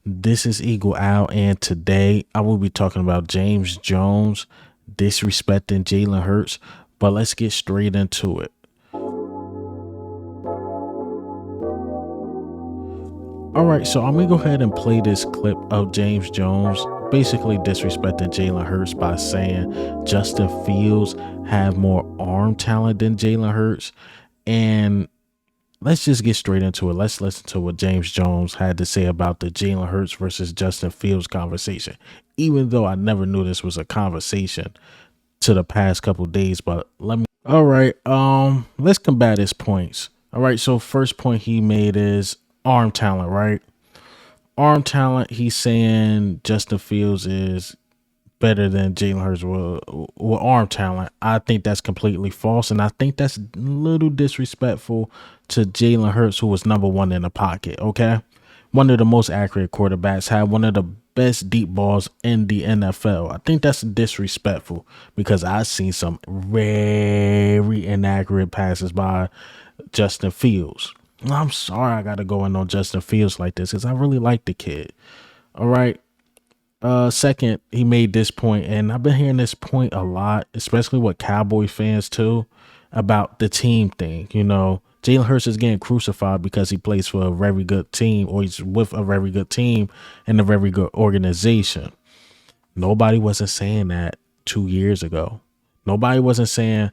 This is Eagle Owl, and today I will be talking about James Jones disrespecting Jalen Hurts. But let's get straight into it. All right, so I'm gonna go ahead and play this clip of James Jones basically disrespecting Jalen Hurts by saying Justin Fields have more arm talent than Jalen Hurts. And let's just get straight into it. Let's listen to what James Jones had to say about the Jalen Hurts versus Justin Fields conversation. Even though I never knew this was a conversation to the past couple days, but let me. All right, let's combat his points. All right, so first point he made is arm talent, right? Arm talent. He's saying Justin Fields is better than Jalen Hurts with arm talent. I think that's completely false, and I think that's a little disrespectful to Jalen Hurts, who was number one in the pocket. Okay, one of the most accurate quarterbacks, had one of the best deep balls in the NFL. I think that's disrespectful because I've seen some very inaccurate passes by Justin Fields. I'm sorry I got to go in on Justin Fields like this because I really like the kid. All right. Second, he made this point, and I've been hearing this point a lot, especially with Cowboy fans too, about the team thing. You know, Jalen Hurts is getting crucified because he plays for a very good team, or he's with a very good team and a very good organization. Nobody wasn't saying that 2 years ago. Nobody wasn't saying,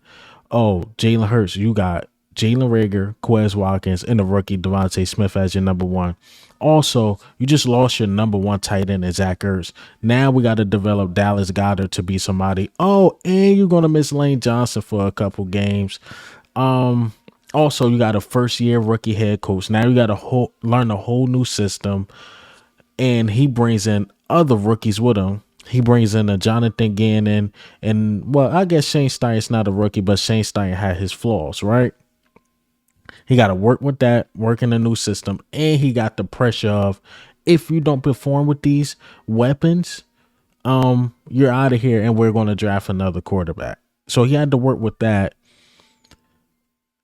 oh, Jalen Hurts, you got Jalen Rager, Quez Watkins, and the rookie Devontae Smith as your number one. Also, you just lost your number one tight end in Zach Ertz. Now we got to develop Dallas Goedert to be somebody. Oh, and you're going to miss Lane Johnson for a couple games. Also, you got a first-year rookie head coach. Now you got to learn a whole new system, and he brings in other rookies with him. He brings in a Jonathan Gannon, and well, I guess Shane Steiner's not a rookie, but Shane Steiner had his flaws, right? He got to work with that, work in a new system, and he got the pressure of if you don't perform with these weapons, you're out of here, and we're going to draft another quarterback. So he had to work with that,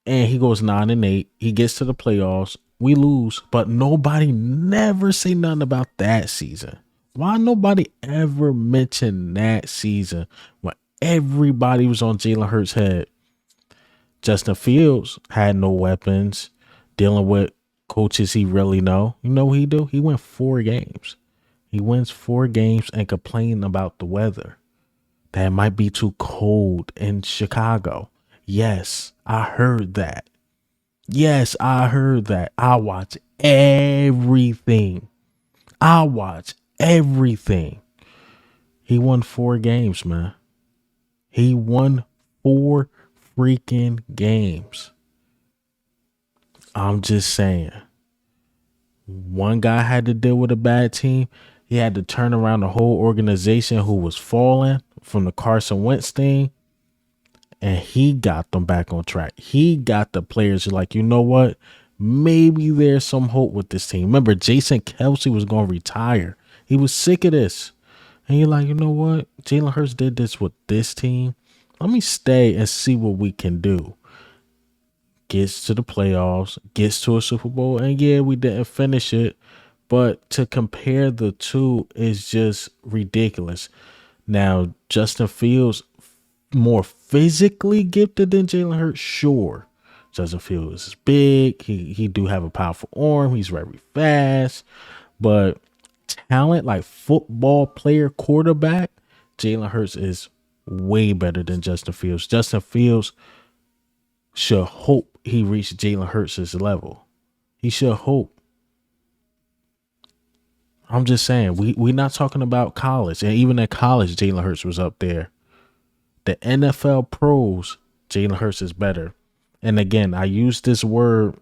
and he goes 9-8. He gets to the playoffs. We lose, but nobody never say nothing about that season. Why nobody ever mentioned that season when everybody was on Jalen Hurts' head? Justin Fields had no weapons, dealing with coaches he really know. You know what he do? He went 4 games. He wins 4 games and complain about the weather. That it might be too cold in Chicago. Yes, I heard that. Yes, I heard that. I watch everything. I watch everything. He won 4 games, man. He won 4 freaking games. I'm just saying. One guy had to deal with a bad team. He had to turn around the whole organization who was falling from the Carson Wentz thing. And he got them back on track. He got the players who like, you know what? Maybe there's some hope with this team. Remember, Jason Kelsey was going to retire. He was sick of this. And you're like, you know what? Jalen Hurts did this with this team. Let me stay and see what we can do. Gets to the playoffs, gets to a Super Bowl, and yeah, we didn't finish it. But to compare the two is just ridiculous. Now, Justin Fields, more physically gifted than Jalen Hurts, sure. Justin Fields is big. He do have a powerful arm. He's very fast. But talent, like football player, quarterback, Jalen Hurts is way better than Justin Fields. Justin Fields should hope he reached Jalen Hurts' level. He should hope. I'm just saying, we're not talking about college. And even at college, Jalen Hurts was up there. The NFL pros, Jalen Hurts is better. And again, I used this word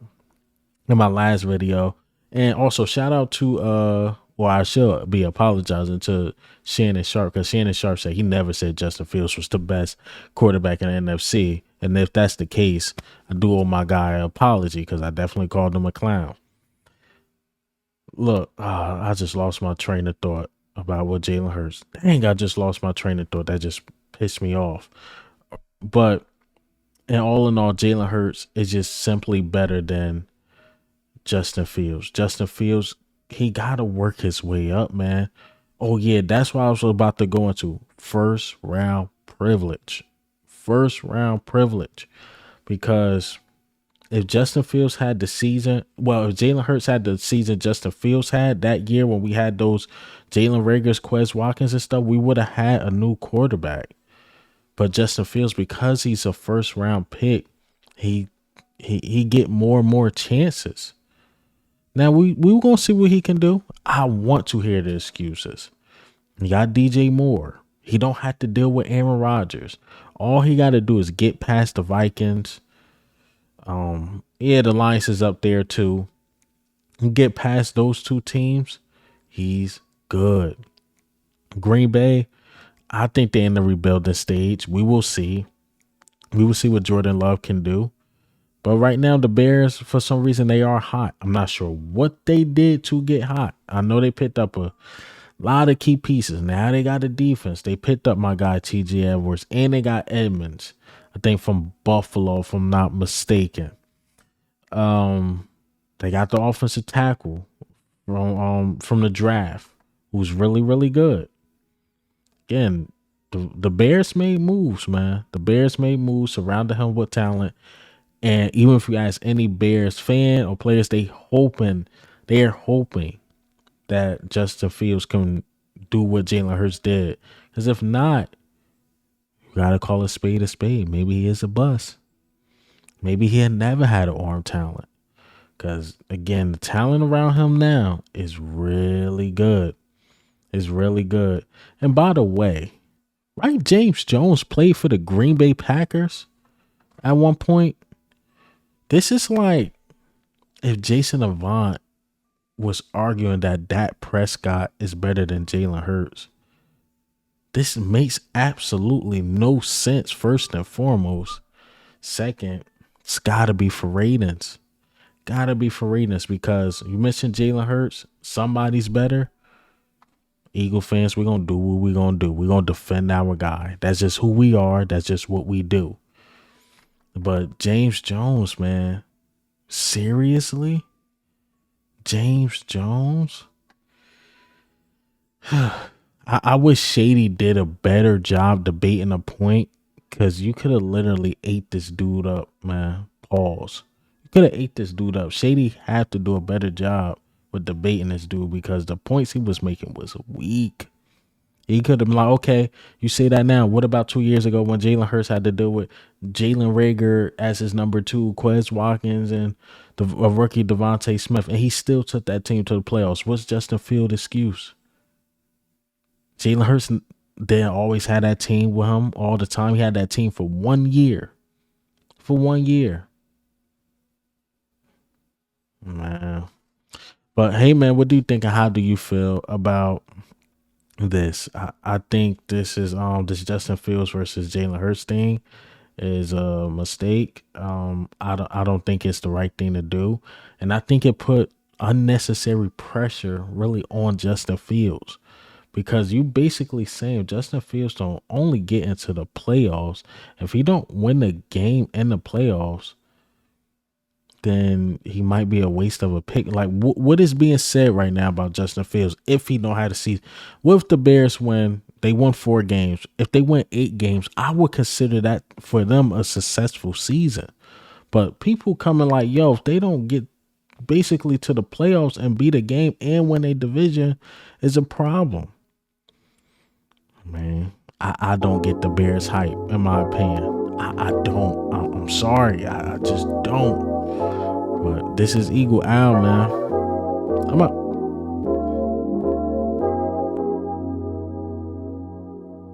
in my last video. And also shout out to well, I should be apologizing to Shannon Sharp, because Shannon Sharp said he never said Justin Fields was the best quarterback in the NFC. And if that's the case, I do owe my guy an apology because I definitely called him a clown. Look, I just lost my train of thought about what Jalen Hurts. Dang, I just lost my train of thought. That just pissed me off. But in all, Jalen Hurts is just simply better than Justin Fields. Justin Fields he gotta work his way up, man. Oh yeah, that's what I was about to go into. First round privilege. First round privilege. Because if Justin Fields had the season, well, if Jalen Hurts had the season Justin Fields had that year when we had those Jalen Rager's, Quez Watkins and stuff, we would have had a new quarterback. But Justin Fields, because he's a first round pick, he get more and more chances. Now we gonna see what he can do. I want to hear the excuses. You got DJ Moore. He don't have to deal with Aaron Rodgers. All he got to do is get past the Vikings. Yeah, the Lions is up there too. Get past those two teams, he's good. Green Bay, I think they're in the rebuilding stage. We will see. We will see what Jordan Love can do. But right now, the Bears, for some reason, they are hot. I'm not sure what they did to get hot. I know they picked up a lot of key pieces. Now they got a defense. They picked up my guy T.J. Edwards, and they got Edmonds, I think from Buffalo, if I'm not mistaken. They got the offensive tackle from the draft, who's really, really good. Again, the Bears made moves, man. The Bears made moves, surrounded him with talent. And even if you ask any Bears fan or players, they're hoping that Justin Fields can do what Jalen Hurts did. Because if not, you gotta call a spade a spade. Maybe he is a bust. Maybe he had never had an arm talent. Because again, the talent around him now is really good. It's really good. And by the way, right, James Jones played for the Green Bay Packers at one point. This is like if Jason Avant was arguing that Dak Prescott is better than Jalen Hurts. This makes absolutely no sense, first and foremost. Second, it's got to be for ratings. Got to be for ratings because you mentioned Jalen Hurts. Somebody's better. Eagle fans, we're going to do what we're going to do. We're going to defend our guy. That's just who we are. That's just what we do. But James Jones, man, seriously? James Jones? I wish Shady did a better job debating a point because you could have literally ate this dude up, man. Pause. You could have ate this dude up. Shady had to do a better job with debating this dude because the points he was making was weak. He could have been like, okay, you say that now. What about 2 years ago when Jalen Hurts had to deal with Jalen Rager as his number two, Quez Watkins, and the rookie Devontae Smith, and he still took that team to the playoffs? What's Justin Fields' excuse? Jalen Hurts didn't always have that team with him all the time. He had that team for 1 year. For 1 year. Man. But hey, man, what do you think and how do you feel about this? I think this is this Justin Fields versus Jalen Hurts thing is a mistake. I don't think it's the right thing to do, and I think it put unnecessary pressure really on Justin Fields because you basically saying Justin Fields don't only get into the playoffs if he don't win the game in the playoffs. Then he might be a waste of a pick. Like what is being said right now about Justin Fields if he know how to see? What if the Bears win? They won 4 games. If they win 8 games, I would consider that for them a successful season. But people coming like, yo, if they don't get basically to the playoffs and beat a game and win a division is a problem. Man, I don't get the Bears hype, in my opinion. I don't. I'm sorry. I just don't. But this is Eagle Owl, man. I'm out.